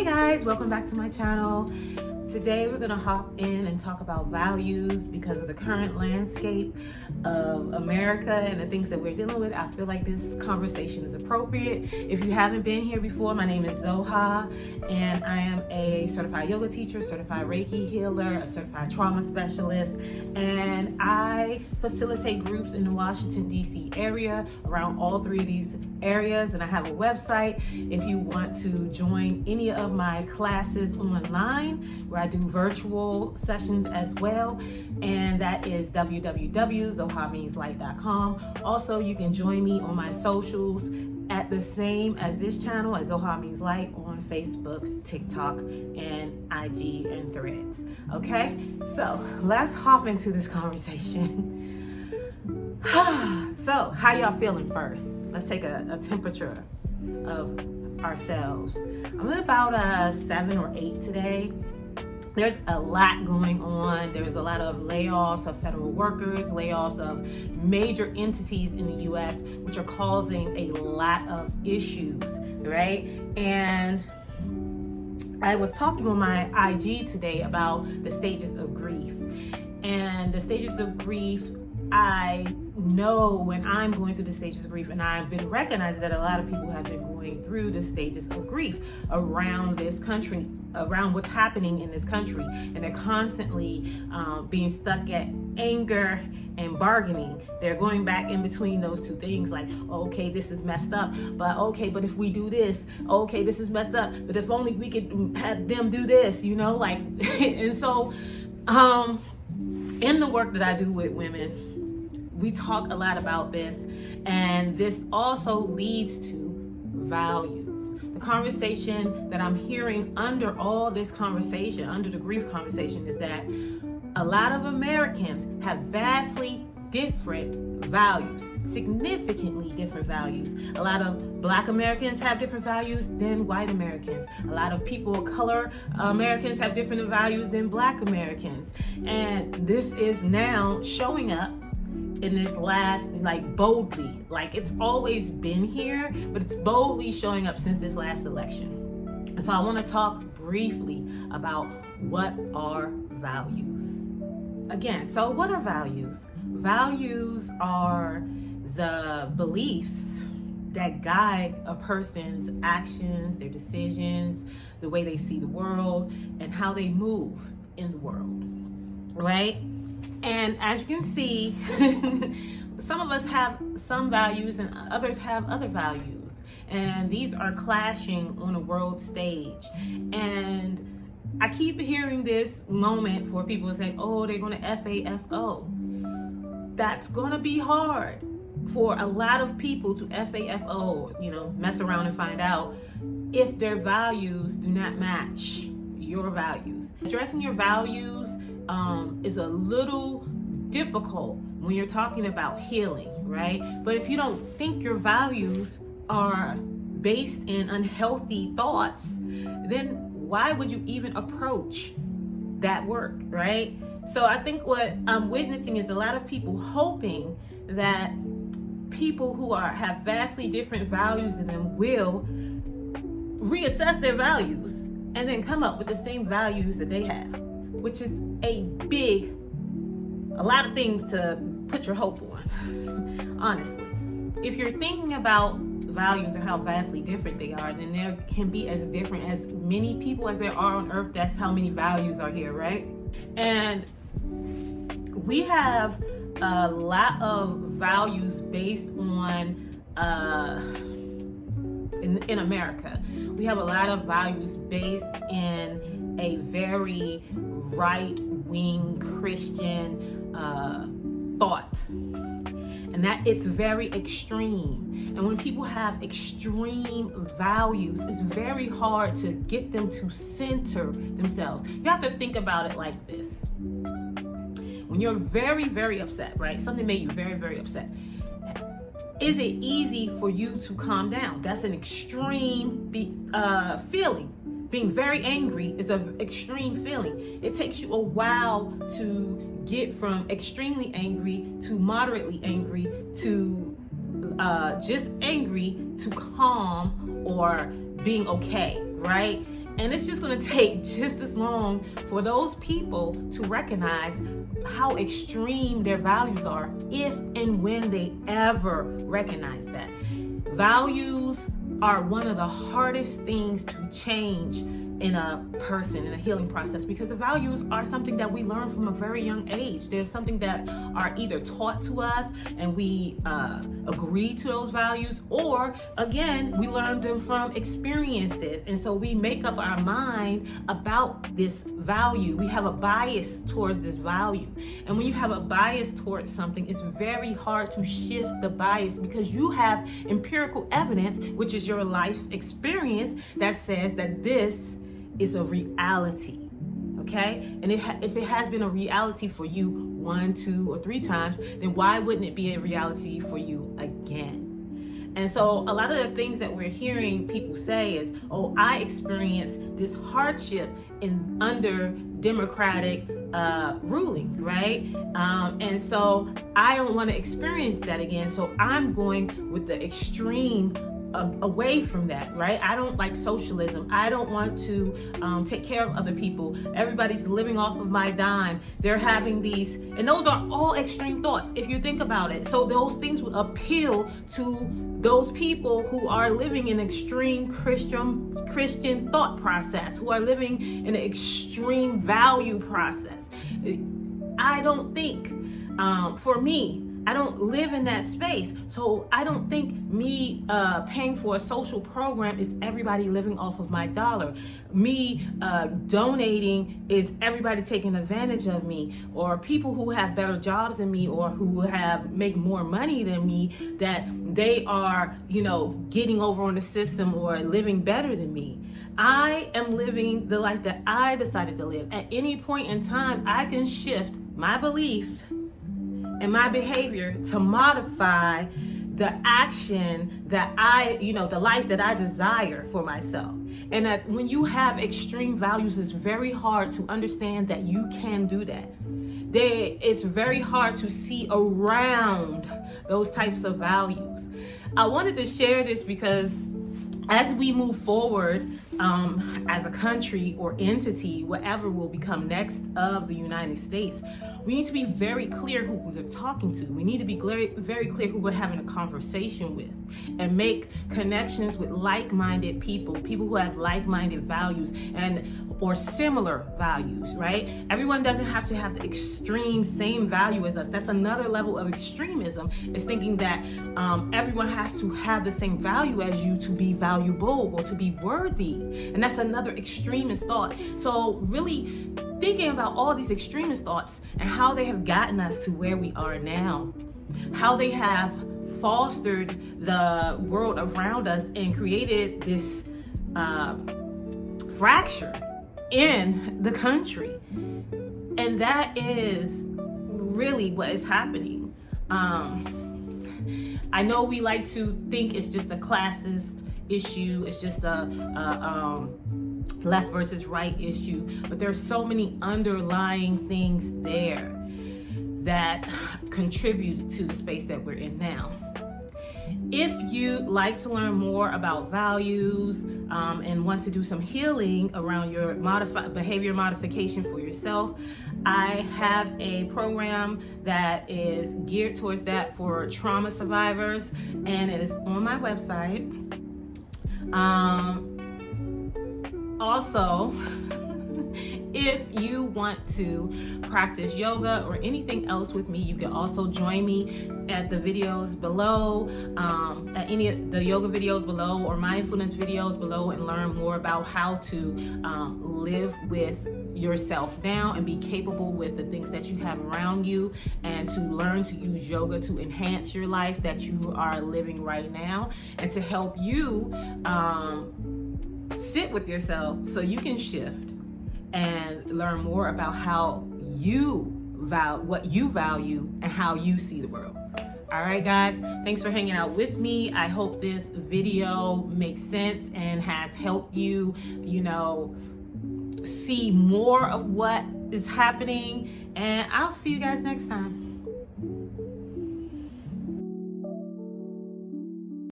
Hey guys, welcome back to my channel. Today we're gonna hop in and talk about values because of the current landscape of America and the things that we're dealing with. I feel like this conversation is appropriate. If you haven't been here before, my name is Zoha and I am a certified yoga teacher, certified Reiki healer, a certified trauma specialist, and I facilitate groups in the Washington, D.C. area around all three of these areas, and I have a website if you want to join any of my classes online where I do virtual sessions as well, and that is www.zohameanslight.com. Also, you can join me on my socials at the same as this channel at Zoha Means Light on Facebook, TikTok, and IG and Threads. Okay, so let's hop into this conversation. So, how y'all feeling first? Let's take a temperature of ourselves. I'm at about 7 or 8 today. There's a lot going on. There's a lot of layoffs of federal workers, layoffs of major entities in the US, which are causing a lot of issues, right? And I was talking on my IG today about the stages of grief. And the stages of grief, I know when I'm going through the stages of grief, and I've been recognizing that a lot of people have been going through the stages of grief around this country, around what's happening in this country, and they're constantly being stuck at anger and bargaining. They're going back in between those two things, like, okay, this is messed up, but okay, but if we do this, okay, this is messed up, but if only we could have them do this, you know, like, and so in the work that I do with women, we talk a lot about this, and this also leads to values. The conversation that I'm hearing under all this conversation, under the grief conversation, is that a lot of Americans have vastly different values, significantly different values. A lot of Black Americans have different values than white Americans. A lot of people of color Americans have different values than Black Americans. And this is now showing up in this last, like, boldly, like it's always been here, but it's boldly showing up since this last election. And so I want to talk briefly about what are values. Again, so what are values? Values are the beliefs that guide a person's actions, their decisions, the way they see the world, and how they move in the world, right? And as you can see, some of us have some values and others have other values. And these are clashing on a world stage. And I keep hearing this moment for people to say, oh, they're going to FAFO. That's going to be hard for a lot of people to FAFO, you know, mess around and find out if their values do not match your values. Addressing your values is a little difficult when you're talking about healing, right? But if you don't think your values are based in unhealthy thoughts, then why would you even approach that work, right? So I think what I'm witnessing is a lot of people hoping that people who have vastly different values than them will reassess their values and then come up with the same values that they have, which is a lot of things to put your hope on, honestly. If you're thinking about values and how vastly different they are, then there can be as different as many people as there are on earth. That's how many values are here, right? And we have a lot of values based on in America. We have a lot of values based in a very right-wing Christian thought, and that it's very extreme. And when people have extreme values, it's very hard to get them to center themselves. You have to think about it like this. When you're very, very upset, right? Something made you very, very upset. Is it easy for you to calm down? That's an extreme feeling. Being very angry is an extreme feeling. It takes you a while to get from extremely angry to moderately angry to just angry to calm or being okay, right? And it's just going to take just as long for those people to recognize how extreme their values are, if and when they ever recognize that. Values are one of the hardest things to change in a person, in a healing process, because the values are something that we learn from a very young age. There's something that are either taught to us and we agree to those values, or again, we learn them from experiences. And so we make up our mind about this value. We have a bias towards this value. And when you have a bias towards something, it's very hard to shift the bias, because you have empirical evidence, which is your life's experience, that says that this is a reality, okay? And if it has been a reality for you 1, 2, or 3 times, then why wouldn't it be a reality for you again? And so a lot of the things that we're hearing people say is, oh, I experienced this hardship under democratic ruling, right? And so I don't want to experience that again, so I'm going with the extreme away from that, right? I don't like socialism. I don't want to take care of other people. Everybody's living off of my dime. They're having these, and those are all extreme thoughts if you think about it. So those things would appeal to those people who are living in extreme Christian thought process, who are living in an extreme value process. I don't think, for me, I don't live in that space. So I don't think me paying for a social program is everybody living off of my dollar. Me donating is everybody taking advantage of me, or people who have better jobs than me, or who make more money than me, that they are, getting over on the system or living better than me. I am living the life that I decided to live. At any point in time, I can shift my belief and my behavior to modify the action that the life that I desire for myself. And that when you have extreme values, it's very hard to understand that you can do that. It's very hard to see around those types of values. I wanted to share this because as we move forward as a country or entity, whatever will become next of the United States, we need to be very clear who we're talking to. We need to be very clear who we're having a conversation with, and make connections with like-minded people who have like-minded values or similar values, right? Everyone doesn't have to have the extreme same value as us. That's another level of extremism, is thinking that everyone has to have the same value as you to be valuable or to be worthy. And that's another extremist thought. So really thinking about all these extremist thoughts and how they have gotten us to where we are now, how they have fostered the world around us and created this fracture in the country. And that is really what is happening. I know we like to think it's just a classist issue, it's just a left versus right issue, but there's so many underlying things there that contribute to the space that we're in now. If you'd like to learn more about values and want to do some healing around your behavior modification for yourself, I have a program that is geared towards that for trauma survivors, and it is on my website. Also, if you want to practice yoga or anything else with me, you can also join me at the videos below, at any of the yoga videos below or mindfulness videos below, and learn more about how to live with yourself now and be capable with the things that you have around you, and to learn to use yoga to enhance your life that you are living right now, and to help you sit with yourself so you can shift and learn more about how what you value and how you see the world. All right, guys, thanks for hanging out with me. I hope this video makes sense and has helped you, see more of what is happening. And I'll see you guys next time.